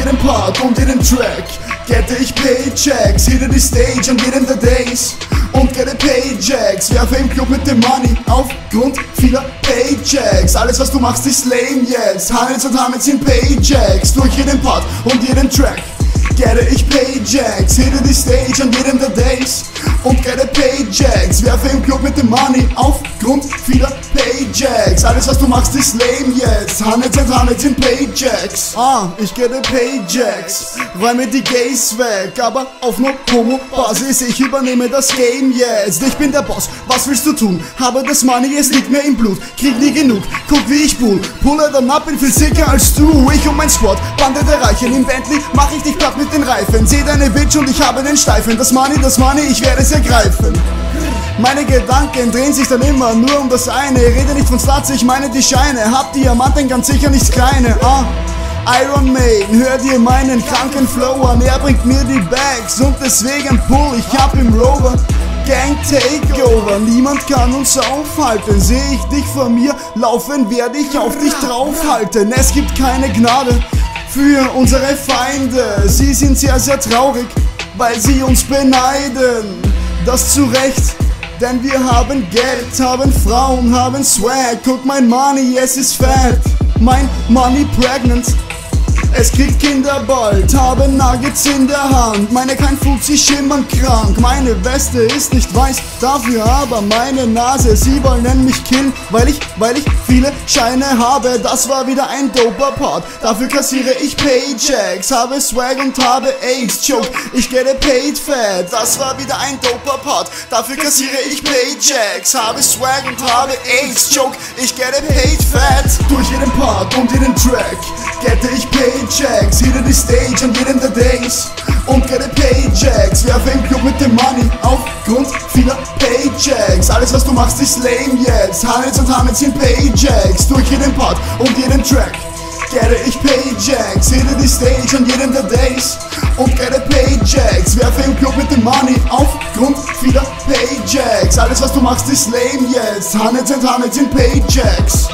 jedem Part und jedem Track gette ich Paychecks, hitte die Stage an jedem der Days und gette Paychecks. Werfe im Club mit dem Money aufgrund vieler Paychecks. Alles was du machst ist lame jetzt. Handels und Hamels sind Paychecks. Durch jeden Part und jeden Track gette ich Paychecks, hitte die Stage an jedem der Days und gette Paychecks. Werfe im Club mit dem Money aufgrund vieler Paychecks. Alles was du machst ist lame jetzt. Handels und Hamels sind Paychecks. Ich gette Paychecks, räume die Gays weg, aber auf nur Homo-Basis. Ich übernehme das Game jetzt. Ich bin der Boss, was willst du tun? Habe das Money, es liegt mir im Blut. Krieg nie genug, guck wie ich bull. Pulle dann ab, bin viel sicker als du. Ich und mein Squad, Bande der Reichen. Im Bentley mach ich dich platt mit den Reifen. Seh deine Bitch und ich habe den Steifen. Das Money, ich werde es ergreifen. Meine Gedanken drehen sich dann immer nur um das eine. Rede nicht von Stats, ich meine die Scheine. Hab Diamanten, ganz sicher nichts Kleine. Iron Maiden, hör dir meinen kranken Flow an. Er bringt mir die Bags und deswegen pull ich ab im Rover. Gang Takeover, niemand kann uns aufhalten. Seh ich dich vor mir laufen, werde ich auf dich draufhalten. Es gibt keine Gnade für unsere Feinde. Sie sind sehr, sehr traurig, weil sie uns beneiden. Das zu Recht, denn wir haben Geld, haben Frauen, haben Swag. Guck mein Money, es ist fett. Mein Money pregnant. Es kriegt Kinder bald, habe Nuggets in der Hand. Meine kein Fuchs, sie schimmern krank. Meine Weste ist nicht weiß, dafür aber meine Nase. Sie wollen mich killen, weil ich viele Scheine habe. Das war wieder ein doper Part, dafür kassiere ich Paychecks. Habe Swag und habe AIDS, Joke, ich gette paid fat. Das war wieder ein doper Part, dafür kassiere ich Paychecks. Habe Swag und habe AIDS, Joke, ich gette paid fat. Durch jeden Part und jeden Track gette ich Paychecks, hitte die Stage an jedem der Days und gette Paychecks. Werfe im Club mit dem Money aufgrund vieler Paychecks. Alles was du machst ist lame jetzt. Handels und Hamels sind Paychecks. Durch jeden Part und jeden Track gette ich Paychecks, hitte die Stage an jedem der Days und gette Paychecks. Werfe im Club mit dem Money aufgrund vieler Paychecks. Alles was du machst ist lame jetzt. Handels und Hamels sind Paychecks.